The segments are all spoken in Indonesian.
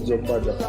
Jumpa dong.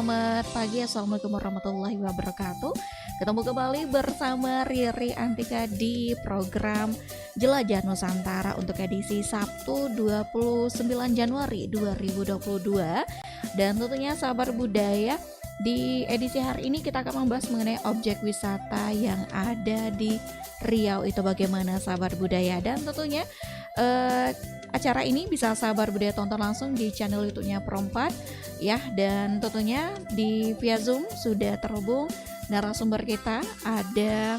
Selamat pagi, Assalamualaikum warahmatullahi wabarakatuh. Ketemu kembali bersama Riri Antika di program Jelajah Nusantara untuk edisi Sabtu 29 Januari 2022. Dan tentunya sahabat budaya, di edisi hari ini kita akan membahas mengenai objek wisata yang ada di Riau itu bagaimana sahabat budaya. Dan tentunya acara ini bisa sahabat budaya tonton langsung di channel YouTube-nya Pro4 ya, dan tentunya di via Zoom sudah terhubung narasumber kita, ada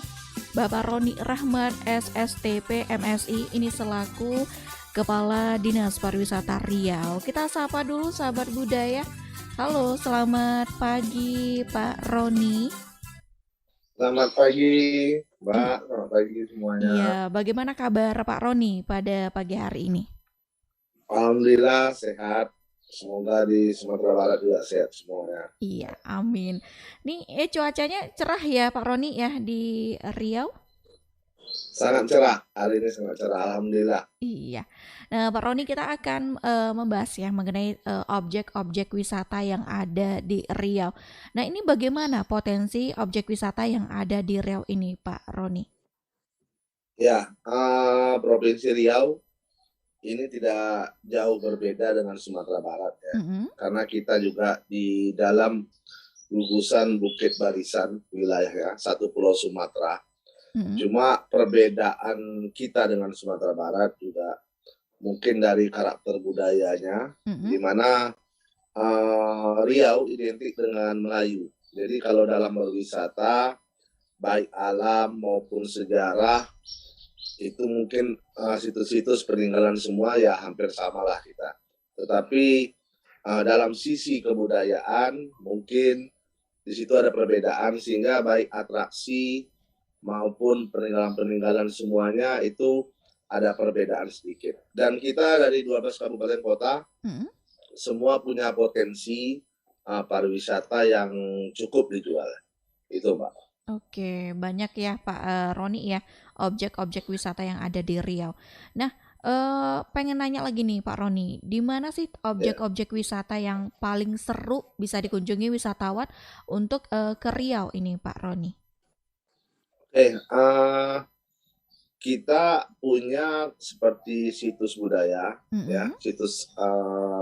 Bapak Roni Rahmat SSTP MSI, ini selaku Kepala Dinas Pariwisata Riau. Kita sapa dulu sahabat budaya. Halo, selamat pagi Pak Roni. Selamat pagi, Mbak. Selamat pagi semuanya. Iya, bagaimana kabar Pak Roni pada pagi hari ini? Alhamdulillah sehat. Semoga di Sumatera Barat juga sehat semuanya. Iya, amin. Nih, cuacanya cerah ya Pak Roni ya di Riau? Sangat cerah, hari ini sangat cerah, alhamdulillah. Iya. Nah, Pak Roni, kita akan membahas ya mengenai objek-objek wisata yang ada di Riau. Nah, ini bagaimana potensi objek wisata yang ada di Riau ini, Pak Roni? Ya, Provinsi Riau ini tidak jauh berbeda dengan Sumatera Barat ya. Karena kita juga di dalam gugusan Bukit Barisan wilayah ya, satu pulau Sumatera. Cuma perbedaan kita dengan Sumatera Barat juga mungkin dari karakter budayanya, di mana Riau identik dengan Melayu. Jadi kalau dalam berwisata, baik alam maupun sejarah, itu mungkin situs-situs peninggalan semua ya hampir samalah kita. Tetapi dalam sisi kebudayaan mungkin di situ ada perbedaan, sehingga baik atraksi maupun peninggalan-peninggalan semuanya itu ada perbedaan sedikit. Dan kita dari 12 kabupaten kota semua punya potensi pariwisata yang cukup dijual. Itu, Mbak. Oke, banyak ya Pak Roni ya objek-objek wisata yang ada di Riau. Nah, pengen nanya lagi nih Pak Roni, di mana sih objek-objek wisata yang paling seru bisa dikunjungi wisatawan untuk ke Riau ini Pak Roni? Oke, kita punya seperti situs budaya, ya, situs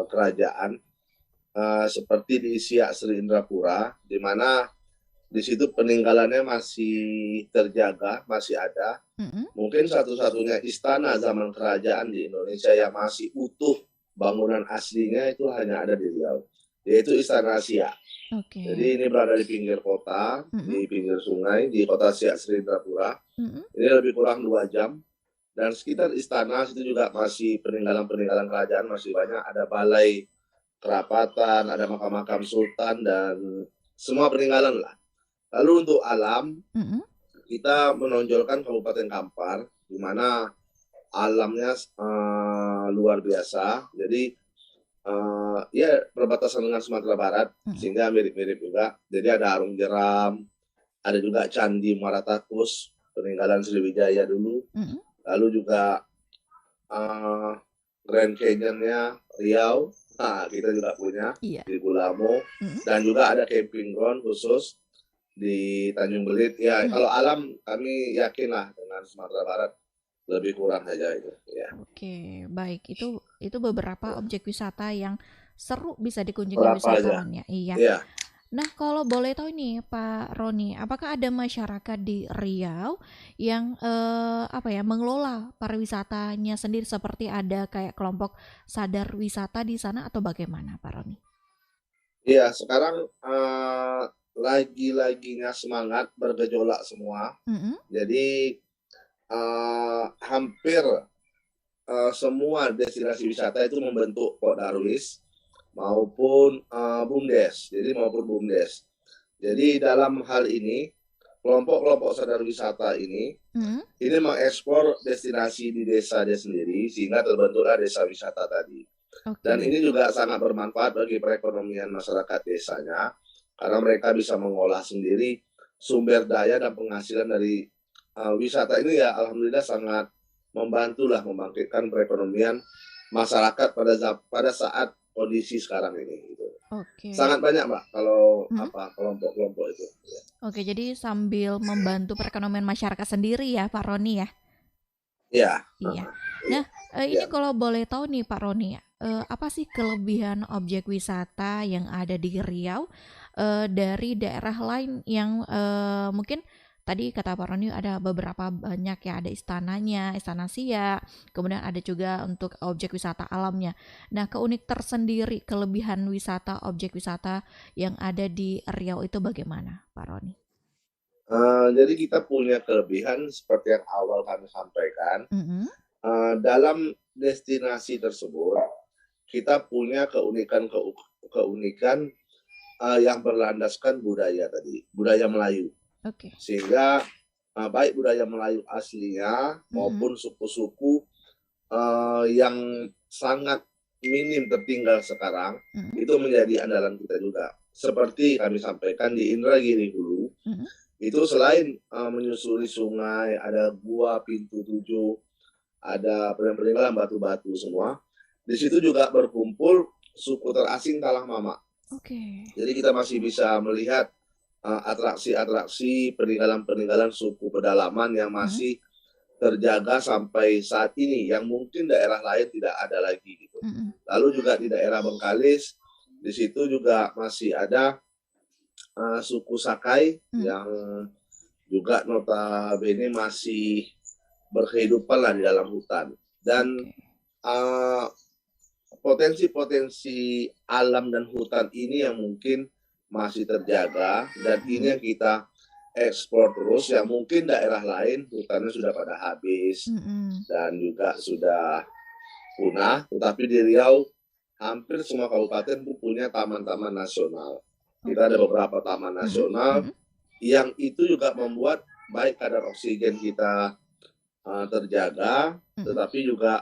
kerajaan, seperti di Siak Sri Indrapura, di mana di situ peninggalannya masih terjaga, masih ada. Mungkin satu-satunya istana zaman kerajaan di Indonesia yang masih utuh bangunan aslinya itu hanya ada di Riau, yaitu Istana Siak. Jadi ini berada di pinggir kota, di pinggir sungai, di kota Siak Sri Indrapura. Ini lebih kurang 2 jam. Dan sekitar istana itu juga masih peninggalan-peninggalan kerajaan masih banyak. Ada balai kerapatan, ada makam-makam sultan, dan semua peninggalan lah. Lalu untuk alam, kita menonjolkan Kabupaten Kampar, di mana alamnya luar biasa. Jadi ya perbatasan dengan Sumatera Barat, sehingga mirip-mirip juga. Jadi ada Arung Jeram, ada juga Candi Muara Takus, peninggalan Sriwijaya dulu. Lalu juga Grand Canyon-nya Riau, kita juga punya di Gulamo. Dan juga ada camping ground khusus di Tanjung Belit. Ya, kalau alam kami yakinlah dengan Sumatera Barat lebih kurang saja itu. Ya. Oke, baik. Itu beberapa objek wisata yang seru bisa dikunjungi wisatawan ya. Iya. Iya. Nah, kalau boleh tahu nih Pak Roni, apakah ada masyarakat di Riau yang mengelola pariwisatanya sendiri, seperti ada kayak kelompok sadar wisata di sana atau bagaimana Pak Roni? Iya, sekarang lagi-laginya semangat bergejolak semua. Jadi hampir semua destinasi wisata itu membentuk Pok Darwis maupun BUMDes. Jadi dalam hal ini kelompok-kelompok sadar wisata ini mengeksplor destinasi di desa dia sendiri, sehingga terbentuklah desa wisata tadi. Dan ini juga sangat bermanfaat bagi perekonomian masyarakat desanya, karena mereka bisa mengolah sendiri sumber daya dan penghasilan dari wisata ini. Ya, alhamdulillah sangat membantulah membangkitkan perekonomian masyarakat pada saat kondisi sekarang ini. Gitu. Sangat banyak Mbak kalau kelompok-kelompok itu. Ya. Oke, jadi sambil membantu perekonomian masyarakat sendiri ya Pak Roni ya? Iya. Iya. Nah, ini kalau boleh tahu nih Pak Roni, apa sih kelebihan objek wisata yang ada di Riau dari daerah lain yang mungkin tadi kata Pak Roni ada beberapa banyak ya, ada istananya, Istana Siak, kemudian ada juga untuk objek wisata alamnya. Nah, kelebihan wisata, objek wisata yang ada di Riau itu bagaimana Pak Roni? Jadi kita punya kelebihan seperti yang awal kami sampaikan. Dalam destinasi tersebut kita punya keunikan yang berlandaskan budaya tadi, budaya Melayu. Sehingga baik budaya Melayu aslinya maupun suku-suku yang sangat minim tertinggal sekarang itu menjadi andalan kita juga. Seperti kami sampaikan di Indragiri Hulu, itu selain menyusuri sungai, ada gua Pintu 7, ada peninggalan batu-batu semua. Di situ juga berkumpul suku terasing Talang Mama. Jadi kita masih bisa melihat atraksi-atraksi peninggalan-peninggalan suku pedalaman yang masih terjaga sampai saat ini, yang mungkin daerah lain tidak ada lagi gitu. Lalu juga di daerah Bengkalis, di situ juga masih ada suku Sakai yang juga notabene masih berkehidupan lah di dalam hutan. Dan potensi-potensi alam dan hutan ini yang mungkin masih terjaga, dan ini yang kita ekspor terus, yang mungkin daerah lain hutannya sudah pada habis dan juga sudah punah, tetapi di Riau hampir semua kabupaten punya taman-taman nasional. Kita ada beberapa taman nasional yang itu juga membuat baik kadar oksigen kita terjaga, tetapi juga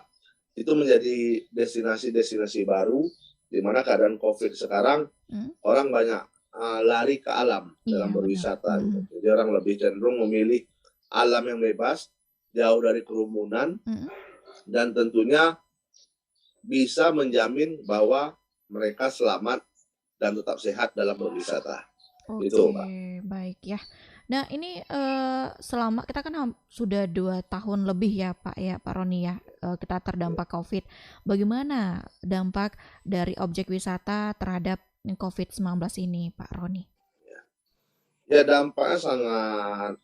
itu menjadi destinasi-destinasi baru di mana keadaan COVID sekarang orang banyak lari ke alam dalam berwisata. Jadi orang lebih cenderung memilih alam yang bebas, jauh dari kerumunan, dan tentunya bisa menjamin bahwa mereka selamat dan tetap sehat dalam berwisata. Itu, Mbak. Baik ya. Nah, ini selama kita kan sudah 2 tahun lebih ya Pak Roni ya, kita terdampak COVID. Bagaimana dampak dari objek wisata terhadap COVID-19 ini Pak Roni? Ya, dampaknya sangat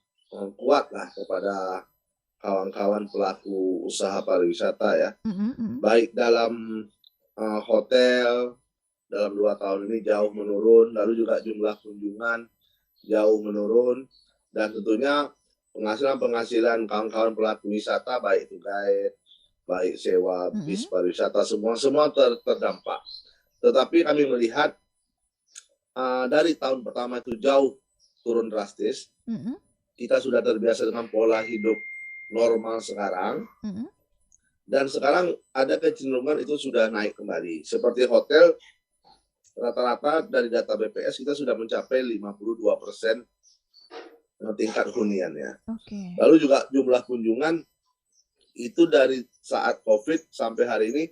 kuat lah kepada kawan-kawan pelaku usaha pariwisata ya. Baik dalam hotel, dalam 2 tahun ini jauh menurun, lalu juga jumlah kunjungan jauh menurun, dan tentunya penghasilan kawan-kawan pelaku wisata, baik itu guide, baik sewa bis pariwisata, semua terdampak. Tetapi kami melihat dari tahun pertama itu jauh turun drastis. Kita sudah terbiasa dengan pola hidup normal sekarang. Dan sekarang ada kecenderungan itu sudah naik kembali. Seperti hotel, rata-rata dari data BPS kita sudah mencapai 52% tingkat huniannya. Oke. Lalu juga jumlah kunjungan itu dari saat COVID sampai hari ini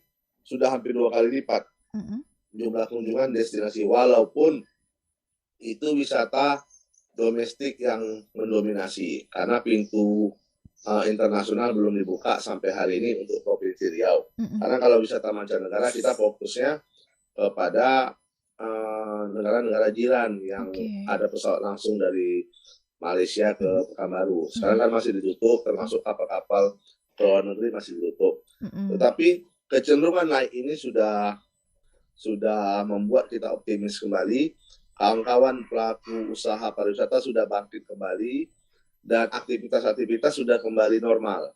sudah hampir 2 kali lipat. Jumlah kunjungan destinasi, walaupun itu wisata domestik yang mendominasi karena pintu internasional belum dibuka sampai hari ini untuk Provinsi Riau. Karena kalau wisata mancanegara kita fokusnya kepada negara-negara jiran yang ada pesawat langsung dari Malaysia ke Pekanbaru. Sekarang kan masih ditutup, termasuk kapal-kapal ke luar negeri masih ditutup. Tetapi kecenderungan naik ini sudah membuat kita optimis kembali. Kawan-kawan pelaku usaha pariwisata sudah bangkit kembali dan aktivitas-aktivitas sudah kembali normal.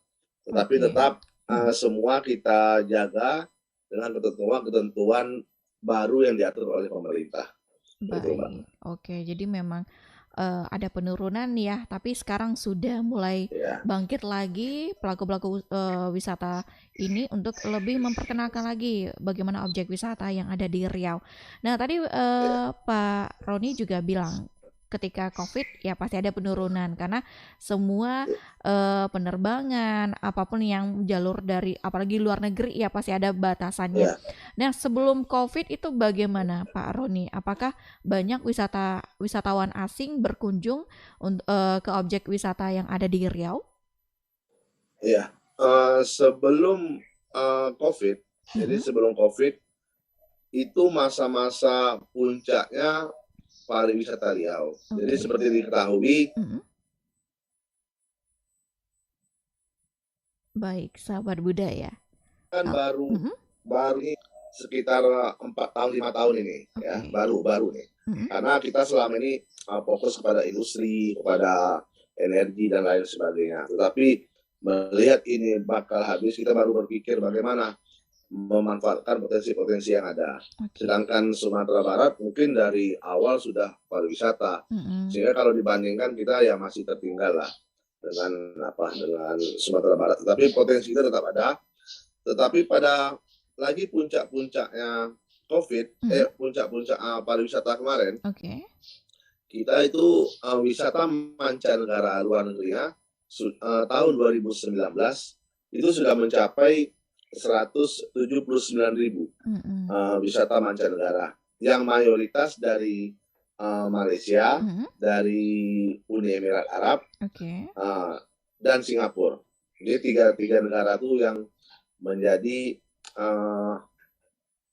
Tetapi tetap semua kita jaga dengan ketentuan baru yang diatur oleh pemerintah. Baik, oke. Jadi memang ada penurunan ya, tapi sekarang sudah mulai bangkit lagi pelaku-pelaku wisata ini untuk lebih memperkenalkan lagi bagaimana objek wisata yang ada di Riau. Nah tadi Pak Roni juga bilang ketika COVID ya pasti ada penurunan karena semua penerbangan apapun yang jalur dari apalagi luar negeri ya pasti ada batasannya. Nah sebelum COVID itu bagaimana Pak Roni? Apakah banyak wisatawan asing berkunjung ke objek wisata yang ada di Riau? Iya, sebelum COVID, jadi sebelum COVID itu masa-masa puncaknya pariwisata Riau. Jadi seperti diketahui, baik, sahabat budaya. Kan baru sekitar 4 tahun 5 tahun ini, ya baru nih. Karena kita selama ini fokus kepada industri, kepada energi dan lain sebagainya. Tetapi melihat ini bakal habis, kita baru berpikir bagaimana memanfaatkan potensi-potensi yang ada. Sedangkan Sumatera Barat mungkin dari awal sudah pariwisata, sehingga kalau dibandingkan kita ya masih tertinggal lah dengan Sumatera Barat. Tetapi potensi kita tetap ada. Tetapi pada lagi puncak-puncaknya COVID, puncak-puncak pariwisata kemarin, kita itu wisata mancanegara luar negerinya tahun 2019 itu sudah mencapai 179.000 wisata mancanegara yang mayoritas dari Malaysia, dari Uni Emirat Arab, dan Singapura. Jadi tiga negara itu yang menjadi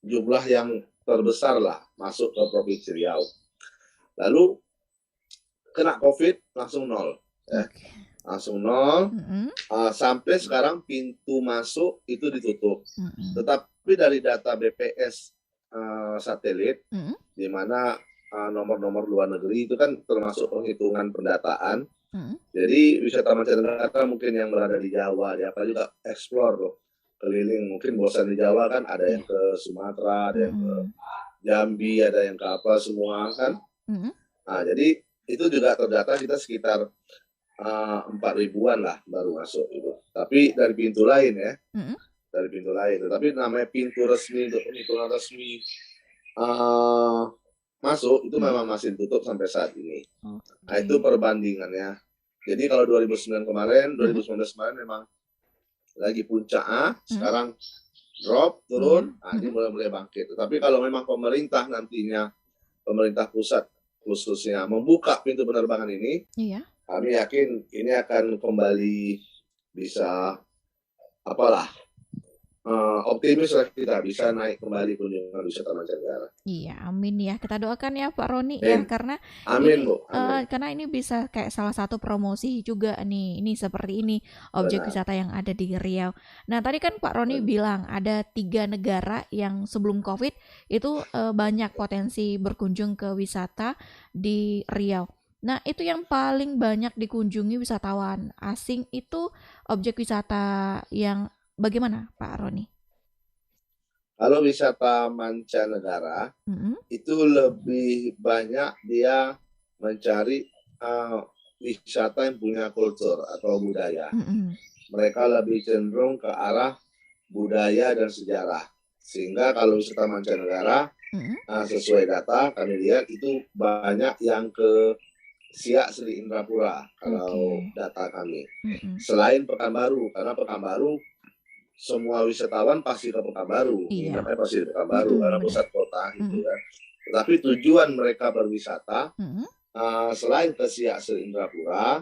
jumlah yang terbesar lah masuk ke Provinsi Riau. Lalu kena COVID langsung nol. Langsung nol, sampai sekarang pintu masuk itu ditutup. Tetapi dari data BPS satelit, di mana nomor-nomor luar negeri itu kan termasuk penghitungan pendataan. Jadi wisata mancanegara mungkin yang berada di Jawa, ya apa juga explore loh, keliling, mungkin bosan di Jawa kan, ada yang ke Sumatera, ada yang ke Jambi, ada yang ke apa semua kan. Nah jadi itu juga terdata kita sekitar 4.000-an lah baru masuk itu. Tapi dari pintu lain ya, dari pintu lain. Tapi namanya pintu resmi untuk penghitungan resmi masuk itu memang masih tutup sampai saat ini. Nah itu perbandingannya. Jadi kalau 2019 kemarin memang lagi puncak sekarang drop turun, ini mulai bangkit. Tetapi kalau memang pemerintah nantinya, pemerintah pusat khususnya membuka pintu penerbangan ini, kami yakin ini akan kembali bisa optimis lah kita bisa naik kembali kunjungan wisata mancanegara. Iya, amin ya. Kita doakan ya Pak Roni ya, karena amin, ini, Bu. Amin. Karena ini bisa kayak salah satu promosi juga nih. Ini seperti ini objek wisata yang ada di Riau. Nah tadi kan Pak Roni bilang ada 3 negara yang sebelum COVID itu banyak potensi berkunjung ke wisata di Riau. Nah itu yang paling banyak dikunjungi wisatawan asing itu objek wisata yang bagaimana Pak Roni? Kalau wisata mancanegara itu lebih banyak dia mencari wisata yang punya kultur atau budaya. Mereka lebih cenderung ke arah budaya dan sejarah. Sehingga kalau wisata mancanegara, sesuai data kami lihat itu banyak yang ke Siak Sri Indrapura kalau data kami. Selain Pekanbaru, karena Pekanbaru semua wisatawan pasti ke Pekanbaru, nginapnya pasti di Pekanbaru karena pusat kota gitu kan. Tetapi tujuan mereka berwisata selain ke Siak Sri Indrapura,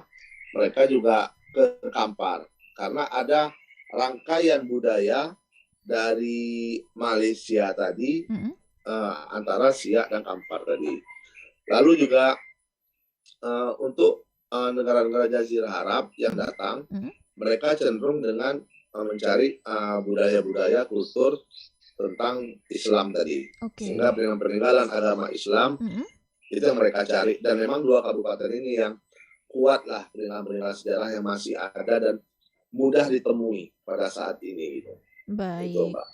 mereka juga ke Kampar karena ada rangkaian budaya dari Malaysia tadi antara Siak dan Kampar tadi. Lalu juga untuk negara-negara Jazirah Arab yang datang, mereka cenderung dengan mencari budaya-budaya kultur tentang Islam tadi. Sehingga peninggalan agama Islam itu yang mereka cari. Dan memang dua kabupaten ini yang kuat lah peninggalan sejarah yang masih ada dan mudah ditemui pada saat ini. Baik. Itu, Mbak.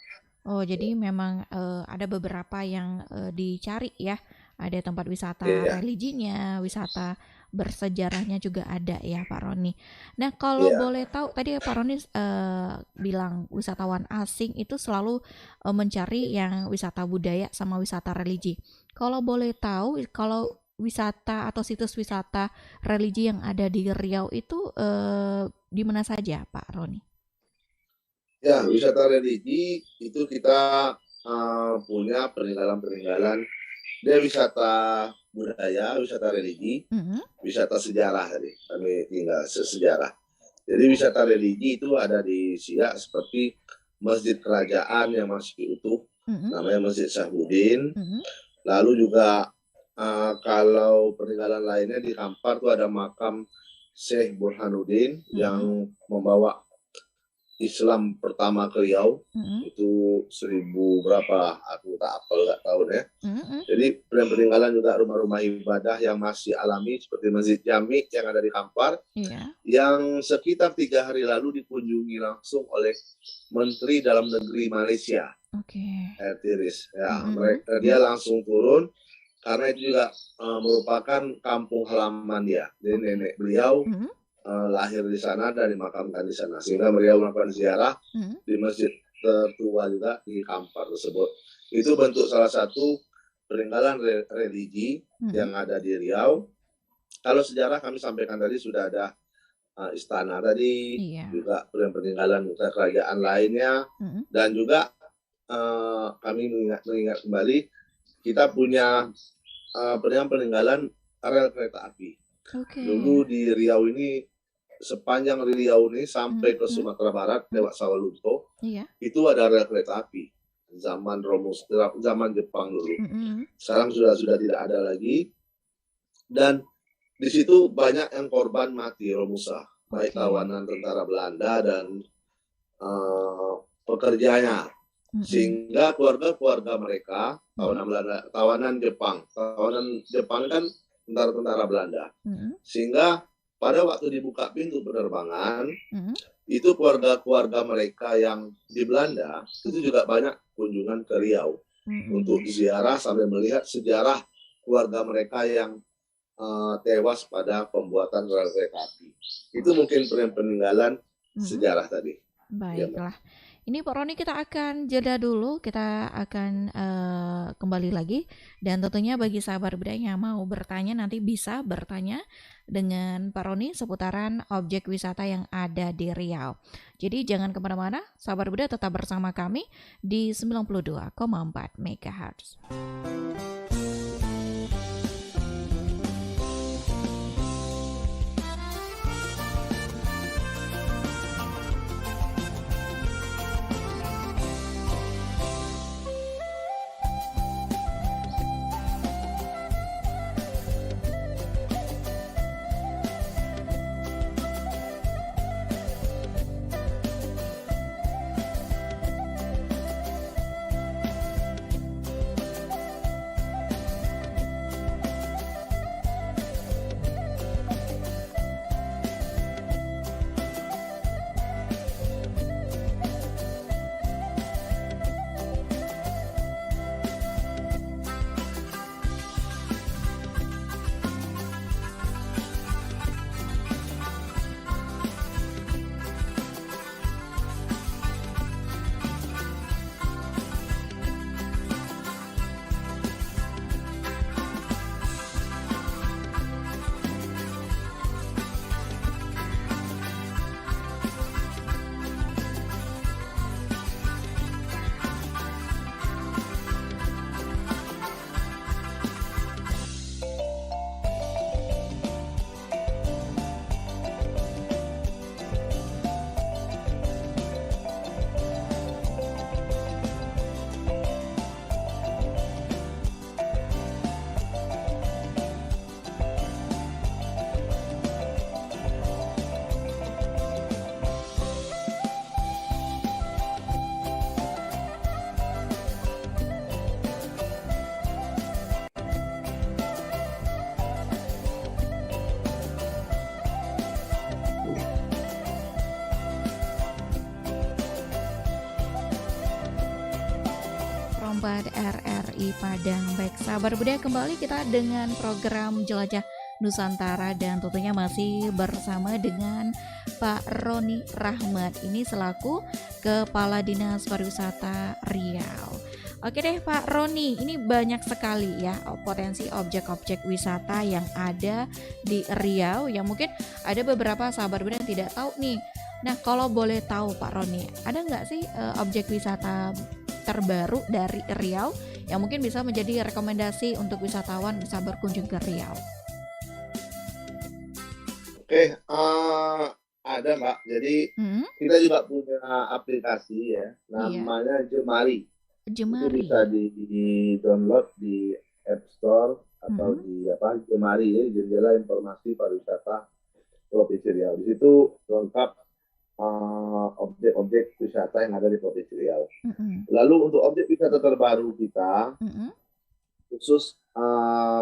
Oh, jadi memang ada beberapa yang dicari ya. Ada tempat wisata religinya, wisata bersejarahnya juga ada ya Pak Roni. Nah kalau boleh tahu, tadi Pak Roni bilang wisatawan asing itu selalu mencari yang wisata budaya sama wisata religi. Kalau boleh tahu, kalau wisata atau situs wisata religi yang ada di Riau itu di mana saja Pak Roni? Ya, wisata religi itu kita punya peninggalan-peninggalan. Dia wisata budaya, wisata religi, wisata sejarah tadi. Kami tinggal sejarah. Jadi wisata religi itu ada di Siak seperti Masjid Kerajaan yang masih utuh, namanya Masjid Syahbudin. Lalu juga kalau peninggalan lainnya di Kampar itu ada makam Syekh Burhanuddin yang membawa Islam pertama ke Riau, itu 1000 berapa, aku tak apal, nggak tahu deh. Jadi peninggalan juga rumah-rumah ibadah yang masih alami seperti Masjid Jami yang ada di Kampar, yang sekitar 3 hari lalu dikunjungi langsung oleh Menteri Dalam Negeri Malaysia, Tiris. Ya, dia langsung turun karena itu juga merupakan kampung halaman dia. Jadi nenek beliau lahir di sana dan dimakamkan di sana, sehingga beliau melakukan ziarah di masjid tertua juga di Kampar tersebut. Itu bentuk salah satu peninggalan religi yang ada di Riau. Kalau sejarah kami sampaikan tadi sudah ada istana tadi, juga peninggalan kerajaan lainnya, dan juga kami mengingat kembali kita punya peninggalan rel kereta api. Dulu di Riau ini, sepanjang Riau ini sampai ke Sumatera Barat lewat Sawalunto, itu ada rel kereta api zaman zaman Jepang dulu. Sekarang sudah tidak ada lagi, dan di situ banyak yang korban mati Romusa, baik tawanan tentara Belanda dan pekerjanya, sehingga keluarga mereka tawanan Jepang kan tentara Belanda, sehingga pada waktu dibuka pintu penerbangan, itu keluarga mereka yang di Belanda itu juga banyak kunjungan ke Riau untuk ziarah sambil melihat sejarah keluarga mereka yang tewas pada pembuatan rel kereta api. Itu mungkin peninggalan sejarah tadi. Baiklah. Ini Pak Roni, kita akan jeda dulu, kita akan kembali lagi. Dan tentunya bagi sahabat budaya yang mau bertanya, nanti bisa bertanya dengan Pak Roni seputaran objek wisata yang ada di Riau. Jadi jangan kemana-mana, sahabat budaya tetap bersama kami di 92,4 MHz. Unpad RRI Padang. Baik, sahabat budaya, kembali kita dengan program Jelajah Nusantara dan tentunya masih bersama dengan Pak Roni Rahmat. Ini selaku Kepala Dinas Pariwisata Riau. Oke deh Pak Roni, ini banyak sekali ya potensi objek-objek wisata yang ada di Riau yang mungkin ada beberapa sahabat budaya yang tidak tahu nih. Nah, kalau boleh tahu Pak Roni, ada nggak sih objek wisata terbaru dari Riau yang mungkin bisa menjadi rekomendasi untuk wisatawan bisa berkunjung ke Riau? Oke, ada Mbak. Jadi kita juga punya aplikasi ya, namanya Jemari. Itu bisa di-download di App Store atau di Jemari ya, Jendela Informasi Pariwisata Provinsi Riau. Di situ lengkap objek-objek wisata yang ada di Provinsi Riau. Lalu untuk objek wisata terbaru kita, khusus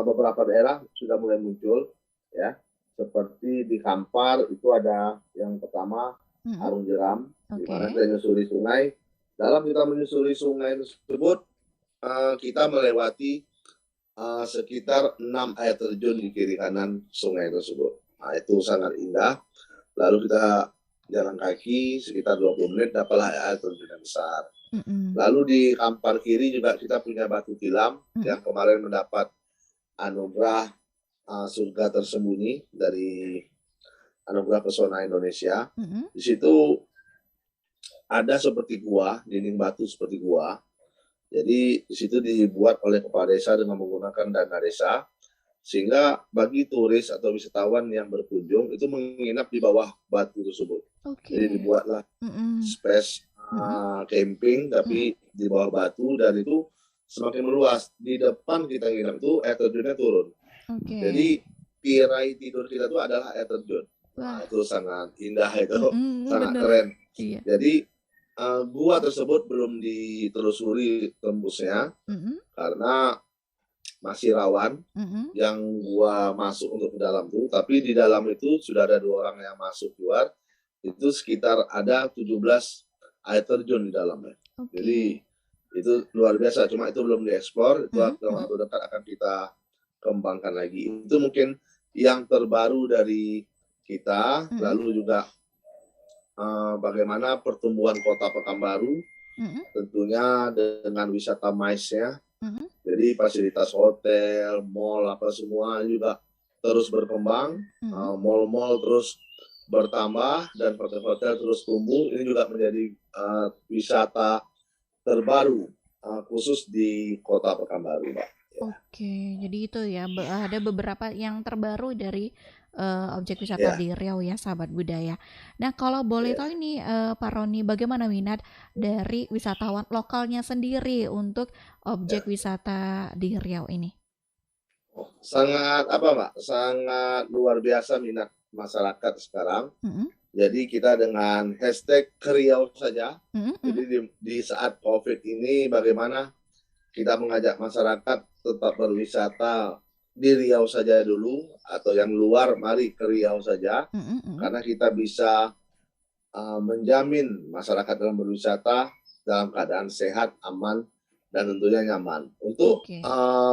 beberapa daerah sudah mulai muncul ya. Seperti di Kampar itu ada yang pertama Arung Jeram, di mana kita menyusuri sungai. Dalam kita menyusuri sungai tersebut, kita melewati sekitar 6 air terjun di kiri kanan sungai tersebut. Nah, itu sangat indah. Lalu kita jalan kaki sekitar 20 menit dapatlah air terjun yang besar. Lalu di Kampar kiri juga kita punya Batu Tilam yang kemarin mendapat anugerah surga tersembunyi dari Anugerah Pesona Indonesia. Di situ ada seperti gua, dinding batu seperti gua. Jadi di situ dibuat oleh kepala desa dengan menggunakan dana desa, sehingga bagi turis atau wisatawan yang berkunjung itu menginap di bawah batu tersebut. Jadi dibuatlah space camping tapi di bawah batu, dan itu semakin meluas. Di depan kita nginap itu air terjunnya turun. Jadi tirai tidur kita itu adalah air terjun. Nah, itu sangat indah, itu sangat keren. Jadi gua tersebut belum ditelusuri tembusnya karena masih rawan yang gua masuk untuk ke dalam itu. Tapi di dalam itu sudah ada 2 orang yang masuk keluar. Itu sekitar ada 17 air terjun di dalamnya. Jadi itu luar biasa. Cuma itu belum dieksplor. Itu dalam waktu dekat akan kita kembangkan lagi. Itu mungkin yang terbaru dari kita. Lalu juga bagaimana pertumbuhan Kota Pekanbaru, tentunya dengan wisata MICE-nya. Jadi fasilitas hotel, mall, apa semua juga terus berkembang. Mall-mall terus bertambah dan hotel-hotel terus tumbuh. Ini juga menjadi wisata terbaru khusus di Kota Pekanbaru, Mbak. Jadi itu ya, ada beberapa yang terbaru dari objek wisata di Riau ya, sahabat budaya. Nah, kalau boleh tahu ini Pak Roni, bagaimana minat dari wisatawan lokalnya sendiri untuk objek wisata di Riau ini? Sangat Mbak? Sangat luar biasa minat masyarakat sekarang. Jadi kita dengan hashtag Riau saja. Jadi di saat COVID ini bagaimana kita mengajak masyarakat tetap berwisata di Riau saja dulu, atau yang luar mari ke Riau saja, karena kita bisa menjamin masyarakat dalam berwisata dalam keadaan sehat, aman, dan tentunya nyaman. Untuk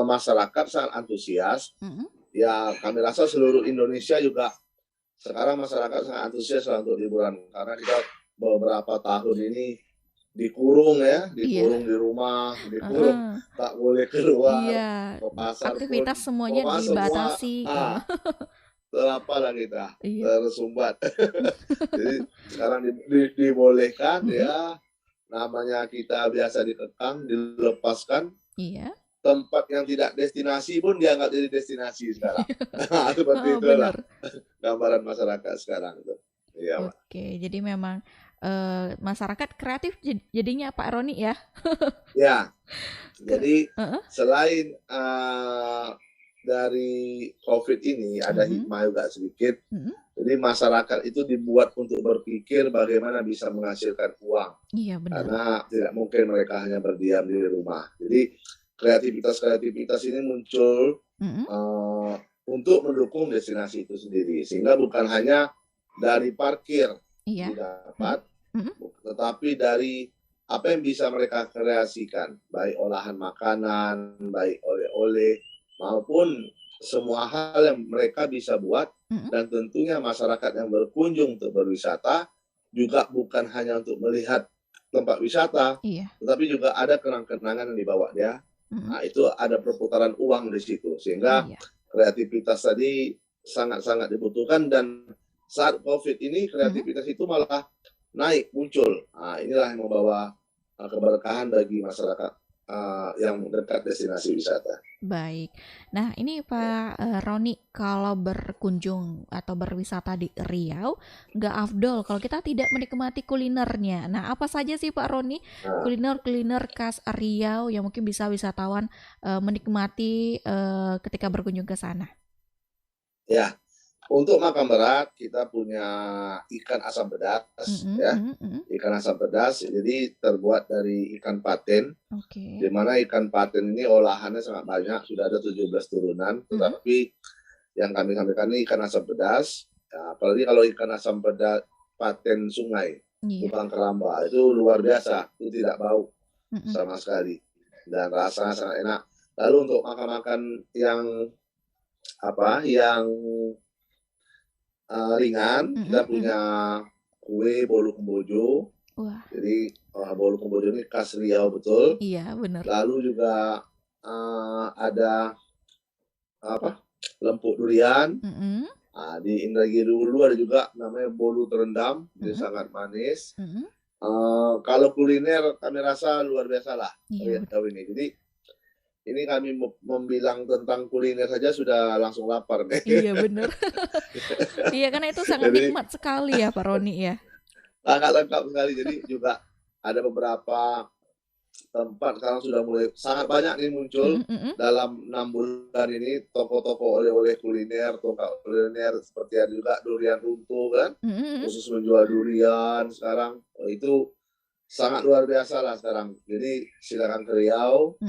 masyarakat sangat antusias. Ya, kami rasa seluruh Indonesia juga sekarang masyarakat sangat antusias untuk liburan, karena kita beberapa tahun ini dikurung ya, dikurung di rumah, dikurung tak boleh keluar, ke pasar aktivitas pun, semuanya dibatasi. Apalah kita tersumbat. Jadi sekarang dibolehkan ya, namanya kita biasa dikekang, dilepaskan. Tempat yang tidak destinasi pun dianggap jadi destinasi sekarang. Seperti itulah gambaran masyarakat sekarang itu. Jadi memang masyarakat kreatif jadinya Pak Roni ya. Ya, jadi selain dari COVID ini ada hikmah juga sedikit. Jadi masyarakat itu dibuat untuk berpikir bagaimana bisa menghasilkan uang. Karena tidak mungkin mereka hanya berdiam di rumah. Jadi kreativitas ini muncul untuk mendukung destinasi itu sendiri. Sehingga bukan hanya dari parkir didapat, tetapi dari apa yang bisa mereka kreasikan, baik olahan makanan, baik oleh-oleh, maupun semua hal yang mereka bisa buat. Dan tentunya masyarakat yang berkunjung untuk berwisata juga bukan hanya untuk melihat tempat wisata, tetapi juga ada kenang-kenangan yang dibawa dia. Nah, itu ada perputaran uang di situ, sehingga kreativitas tadi sangat-sangat dibutuhkan. Dan saat COVID ini kreativitas itu malah naik, muncul. Nah, inilah yang membawa keberkahan bagi masyarakat yang dekat destinasi wisata. Baik. Nah, ini Pak Roni, kalau berkunjung atau berwisata di Riau, nggak afdol kalau kita tidak menikmati kulinernya. Nah, apa saja sih Pak Roni kuliner-kuliner khas Riau yang mungkin bisa wisatawan menikmati ketika berkunjung ke sana? Ya, untuk makan berat kita punya ikan asam pedas, ikan asam pedas. Jadi terbuat dari ikan paten, di mana ikan paten ini olahannya sangat banyak, sudah ada 17 turunan. Tetapi yang kami sampaikan ini ikan asam pedas. Ya, apalagi kalau ikan asam pedas paten sungai, bukan keramba, itu luar biasa, itu tidak bau sama sekali dan rasanya sangat enak. Lalu untuk makan-makan yang ringan, kita punya kue bolu kemboja. Jadi bolu kemboja ini khas Riau betul. Iya, benar. Lalu juga ada lempuk durian. Di Indragiri Hulu ada juga namanya bolu terendam, jadi sangat manis. Kalau kuliner kami rasa luar biasa lah Riau ini. Jadi ini kami membilang tentang kuliner saja sudah langsung lapar nih. Iya, benar. Iya, karena itu sangat nikmat sekali ya Pak Roni ya. Sangat lengkap sekali. Jadi juga ada beberapa tempat sekarang sudah mulai sangat banyak nih muncul dalam 6 bulan ini, toko-toko oleh-oleh kuliner, toko kuliner seperti ada juga durian runtuh kan, khusus menjual durian sekarang. Itu sangat luar biasa lah sekarang. Jadi silakan ke Riau,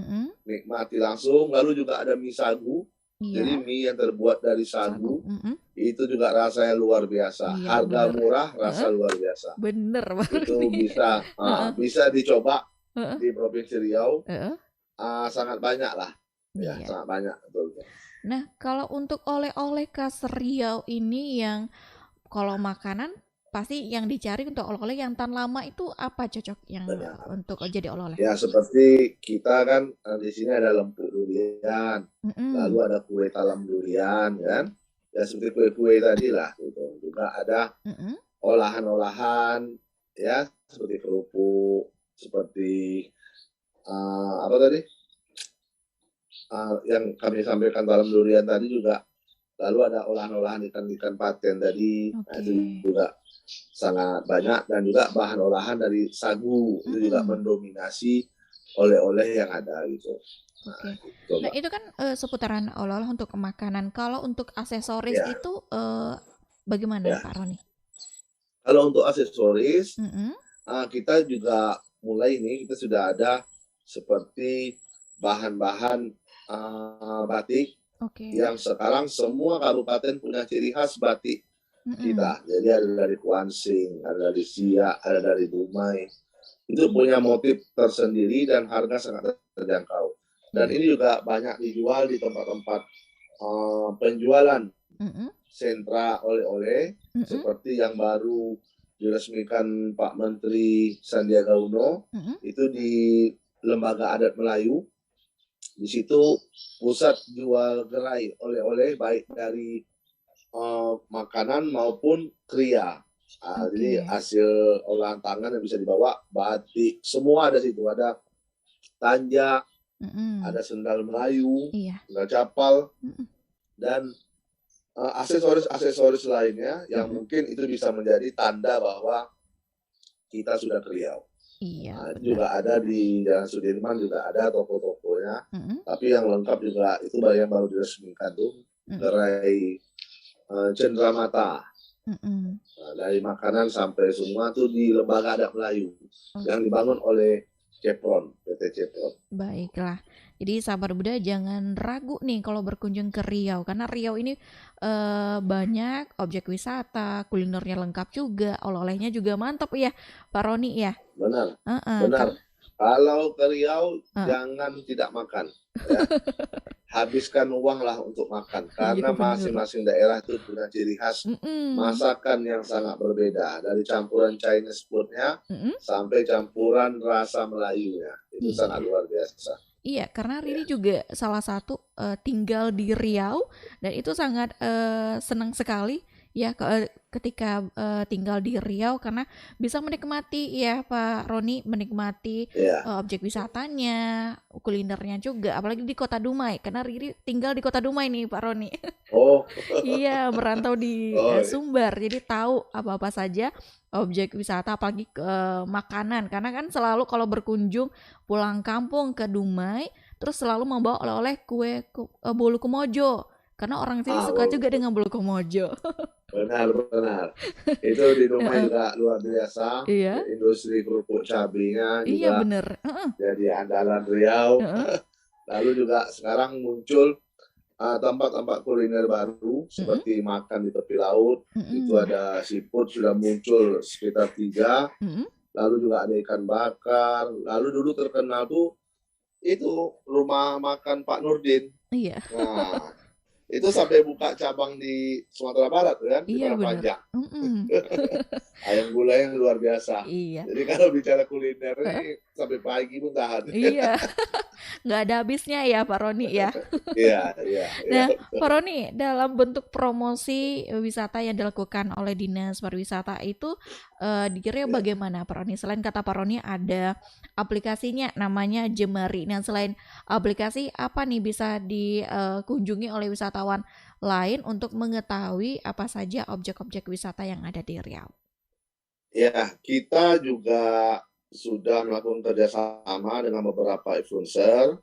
nikmati langsung. Lalu juga ada mie sagu. Jadi mie yang terbuat dari sagu. Itu juga rasanya luar biasa. Harga murah, rasa luar biasa. Bener banget. Itu bisa dicoba di Provinsi Riau. Sangat banyak lah. Ya, sangat banyak. Betul. Nah, kalau untuk oleh-oleh khas Riau ini yang kalau makanan pasti yang dicari untuk oleh-oleh yang tahan lama itu apa cocok yang untuk jadi oleh-oleh? Ya, seperti kita kan di sini ada lempuk durian, lalu ada kue talam durian kan, ya seperti kue-kue tadi lah gitu. Juga ada olahan-olahan ya seperti kerupuk, seperti apa tadi yang kami sampaikan talam durian tadi juga. Lalu ada olahan-olahan ikan paten tadi, nah, itu juga sangat banyak. Dan juga bahan olahan dari sagu itu juga mendominasi oleh-oleh yang ada gitu. Nah itu kan seputaran oleh-oleh untuk makanan. Kalau untuk aksesoris itu bagaimana Pak Roni? Kalau untuk aksesoris kita juga mulai ini, kita sudah ada seperti bahan-bahan batik. Yang sekarang semua kabupaten punya ciri khas batik kita. Jadi ada dari Kuansing, ada dari Siak, ada dari Dumai. Itu punya motif tersendiri dan harga sangat terjangkau. Dan ini juga banyak dijual di tempat-tempat penjualan sentra oleh-oleh, seperti yang baru diresmikan Pak Menteri Sandiaga Uno, itu di Lembaga Adat Melayu. Di situ pusat jual gerai oleh-oleh baik dari makanan maupun kriya. Jadi hasil olahan tangan yang bisa dibawa, batik, semua ada situ. Ada tanja, ada sendal Melayu, sendal capal, dan aksesoris lainnya yang mungkin itu bisa menjadi tanda bahwa kita sudah ke Riau. Juga ada di Jalan Sudirman, juga ada toko-tokonya. Tapi yang lengkap juga itu yang baru diresmikan tuh gerai Cendramata. Dari makanan sampai semua tuh di Lembaga Adat Melayu yang dibangun oleh Chevron, PT Chevron. Baiklah. Jadi sahabat Buddha jangan ragu nih kalau berkunjung ke Riau karena Riau ini banyak objek wisata, kulinernya lengkap juga, oleh-olehnya juga mantap ya, Pak Roni ya. Benar, Kan? benar. Kalau ke Riau jangan tidak makan, ya. Habiskan uang lah untuk makan karena masing-masing daerah itu punya ciri khas masakan yang sangat berbeda, dari campuran Chinese food-nya sampai campuran rasa Melayunya. Itu sangat luar biasa. Iya, karena Riri juga salah satu tinggal di Riau dan itu sangat senang sekali ya ketika tinggal di Riau karena bisa menikmati ya Pak Roni, menikmati objek wisatanya, kulinernya juga, apalagi di Kota Dumai karena Riri tinggal di Kota Dumai nih Pak Roni. Oh. Iya, merantau di Sumbar, jadi tahu apa-apa saja objek wisata apalagi makanan karena kan selalu kalau berkunjung pulang kampung ke Dumai terus selalu membawa oleh-oleh kue bolu Kumojo karena orang sini suka juga dengan bolu Kumojo. Benar. Itu di Dumai juga luar biasa. Iya. Industri kerupuk cabenya juga. Iya bener. Jadi andalan Riau. Lalu juga sekarang muncul tempat-tempat kuliner baru seperti makan di tepi laut. Itu ada seafood sudah muncul sekitar 3. Lalu juga ada ikan bakar. Lalu dulu terkenal tuh itu rumah makan Pak Nurdin. Iya. Nah, itu sampai buka cabang di Sumatera Barat kan, di Panjang. Ayam gulai yang luar biasa. Iya. Jadi kalau bicara kuliner ini sampai pagi pun tahan. Iya. Nggak ada habisnya ya Pak Roni ya. Iya. Nah Pak Roni, dalam bentuk promosi wisata yang dilakukan oleh Dinas Pariwisata itu dikira bagaimana Pak Roni? Selain kata Pak Roni ada aplikasinya namanya Jemari. Nah selain aplikasi apa nih bisa dikunjungi oleh wisatawan lain untuk mengetahui apa saja objek-objek wisata yang ada di Riau? Ya, kita juga sudah melakukan kerjasama dengan beberapa influencer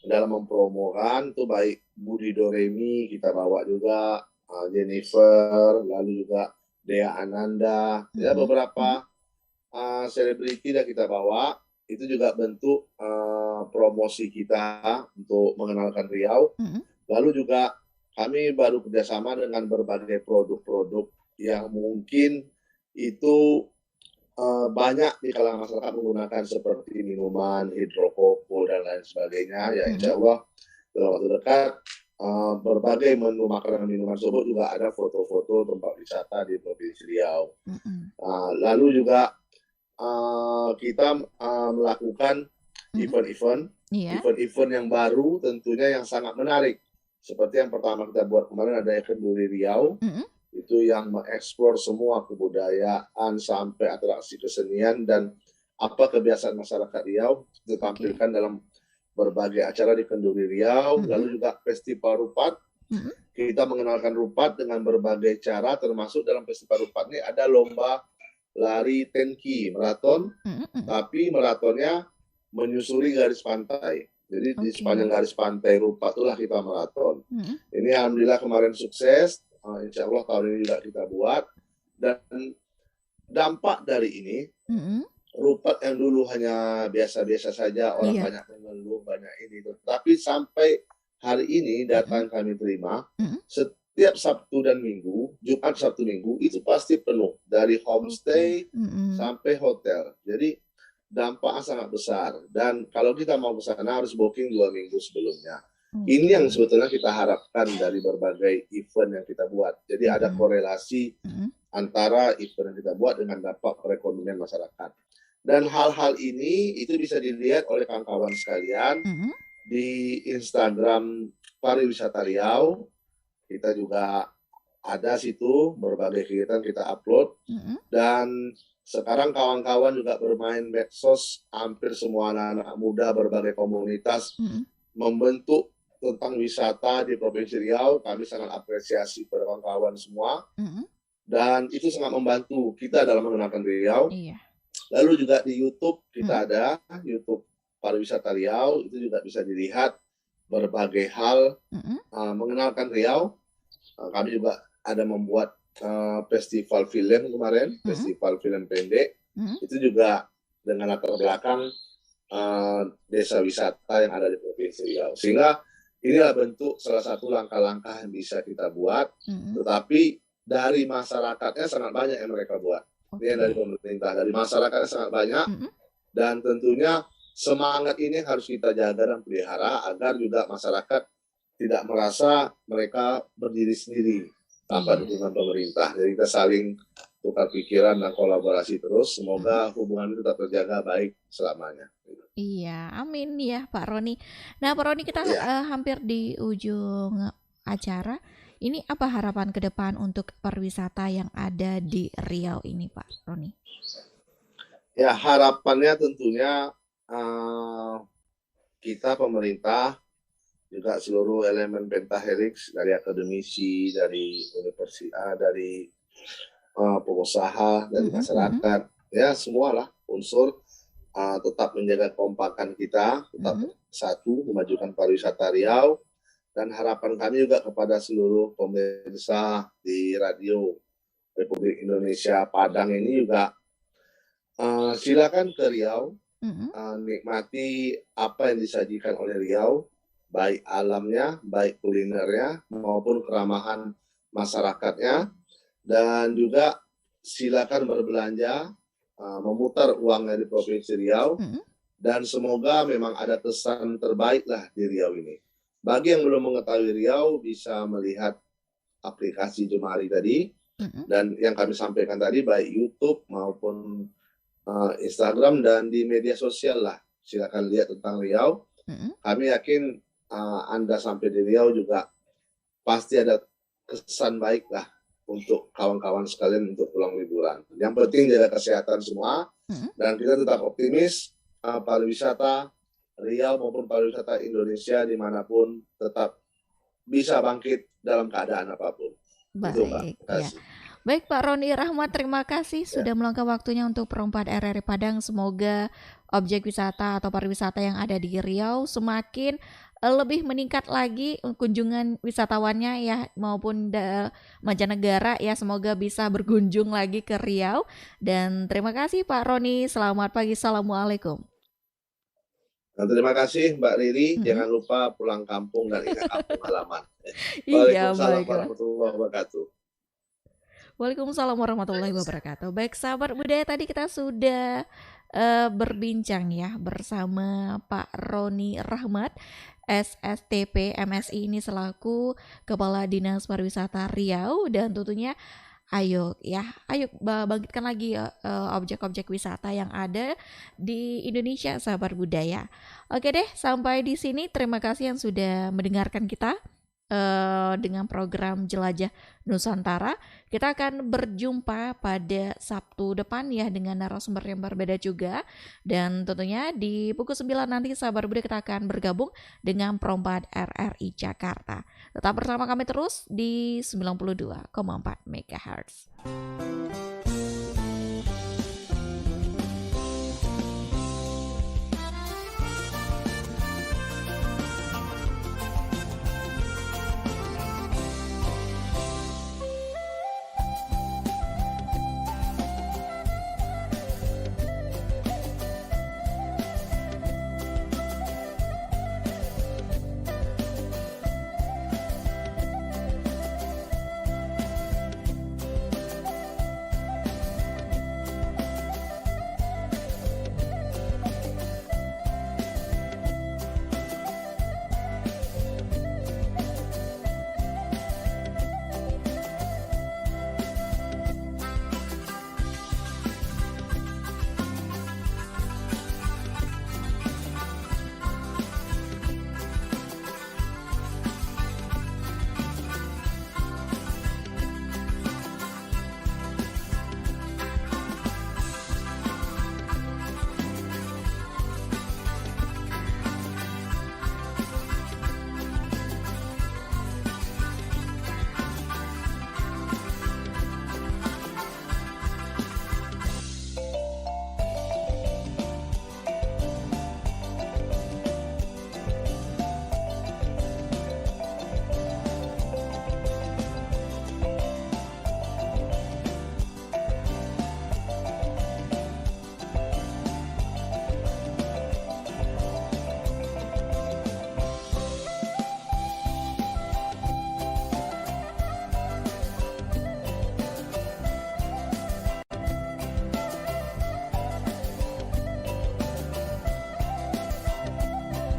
dalam mempromokan itu, baik Budi Doremi kita bawa juga, Jennifer, lalu juga Dea Ananda, ya beberapa selebriti yang kita bawa. Itu juga bentuk promosi kita untuk mengenalkan Riau. Lalu juga kami baru kerjasama dengan berbagai produk-produk yang mungkin itu banyak di kalangan masyarakat menggunakan seperti minuman, hidrokoko dan lain sebagainya. Ya insya Allah dalam waktu dekat berbagai menu makanan dan minuman tersebut juga ada foto-foto tempat wisata di Provinsi Riau. Lalu juga kita melakukan event-event yang baru tentunya yang sangat menarik. Seperti yang pertama kita buat kemarin ada Kenduri Riau. Itu yang mengeksplor semua kebudayaan sampai atraksi kesenian dan apa kebiasaan masyarakat Riau ditampilkan dalam berbagai acara di Kenduri Riau. Lalu juga festival rupat. Kita mengenalkan rupat dengan berbagai cara, termasuk dalam festival rupat ini ada lomba lari 10K maraton, tapi maratonnya menyusuri garis pantai. Jadi di sepanjang garis pantai rupat itulah kita maraton. Ini alhamdulillah kemarin sukses. Insya Allah tahun ini juga kita buat, dan dampak dari ini rupat yang dulu hanya biasa-biasa saja, orang banyak mengeluh, banyak ini, tapi sampai hari ini data yang kami terima setiap Sabtu dan Minggu, Jumat, Sabtu, Minggu itu pasti penuh dari homestay sampai hotel. Jadi dampaknya sangat besar, dan kalau kita mau ke sana harus booking 2 minggu sebelumnya. Ini yang sebetulnya kita harapkan dari berbagai event yang kita buat. Jadi ada korelasi antara event yang kita buat dengan dampak perekonomian masyarakat. Dan hal-hal ini itu bisa dilihat oleh kawan-kawan sekalian di Instagram Pariwisata Riau. Kita juga ada situ berbagai kegiatan kita upload. Dan sekarang kawan-kawan juga bermain medsos, hampir semua anak-anak muda berbagai komunitas membentuk tentang wisata di Provinsi Riau. Kami sangat apresiasi kepada kawan-kawan semua. Dan itu sangat membantu kita dalam mengenalkan Riau. Lalu juga di YouTube kita ada YouTube Pariwisata Riau, itu juga bisa dilihat berbagai hal mengenalkan Riau. Kami juga ada membuat festival film kemarin, festival film pendek. Itu juga dengan latar belakang desa wisata yang ada di Provinsi Riau. Sehingga inilah bentuk salah satu langkah-langkah yang bisa kita buat, tetapi dari masyarakatnya sangat banyak yang mereka buat. Ini yang dari pemerintah, dari masyarakatnya sangat banyak, dan tentunya semangat ini harus kita jaga dan pelihara agar juga masyarakat tidak merasa mereka berdiri sendiri tanpa dukungan pemerintah. Jadi kita saling tukar pikiran dan kolaborasi terus. Semoga hubungan itu tetap terjaga baik selamanya. Iya, amin ya Pak Roni. Nah Pak Roni, kita hampir di ujung acara. Ini apa harapan ke depan untuk pariwisata yang ada di Riau ini Pak Roni? Ya, harapannya tentunya kita pemerintah, juga seluruh elemen Pentahelix, dari akademisi, dari universitas, dari pengusaha, dari masyarakat, ya semualah unsur tetap menjaga kompakan kita, tetap satu, memajukan pariwisata Riau, dan harapan kami juga kepada seluruh pemirsa di Radio Republik Indonesia Padang ini juga silakan ke Riau, nikmati apa yang disajikan oleh Riau, baik alamnya, baik kulinernya, maupun keramahan masyarakatnya, dan juga silakan berbelanja, memutar uangnya di Provinsi Riau, dan semoga memang ada kesan terbaik lah di Riau ini. Bagi yang belum mengetahui Riau, bisa melihat aplikasi Jemari tadi, dan yang kami sampaikan tadi, baik YouTube maupun Instagram dan di media sosial lah. Silakan lihat tentang Riau. Kami yakin Anda sampai di Riau juga pasti ada kesan baik lah untuk kawan-kawan sekalian untuk pulang liburan. Yang penting jaga kesehatan semua, dan kita tetap optimis pariwisata Riau maupun pariwisata Indonesia dimanapun tetap bisa bangkit dalam keadaan apapun. Baik, ya. Baik Pak Roni Rahmat, terima kasih sudah meluangkan waktunya untuk Perempat RRI Padang. Semoga objek wisata atau pariwisata yang ada di Riau semakin lebih meningkat lagi kunjungan wisatawannya ya, maupun mancanegara ya, semoga bisa berkunjung lagi ke Riau. Dan terima kasih Pak Roni, selamat pagi, assalamualaikum. Nah, terima kasih Mbak Riri, jangan lupa pulang kampung dan ingat kampung halaman. Iya, Waalaikumsalam warahmatullahi wabarakatuh. Waalaikumsalam warahmatullahi wabarakatuh. Baik sahabat budaya, tadi kita sudah berbincang ya bersama Pak Roni Rahmat, SSTP MSI ini selaku Kepala Dinas Pariwisata Riau, dan tentunya ayo bangkitkan lagi objek-objek wisata yang ada di Indonesia sahabat budaya. Oke deh, sampai di sini terima kasih yang sudah mendengarkan kita dengan program Jelajah Nusantara. Kita akan berjumpa pada Sabtu depan ya dengan narasumber yang berbeda juga, dan tentunya di pukul 9 nanti sahabat budaya kita akan bergabung dengan Perempat RRI Jakarta. Tetap bersama kami terus di 92,4 MHz.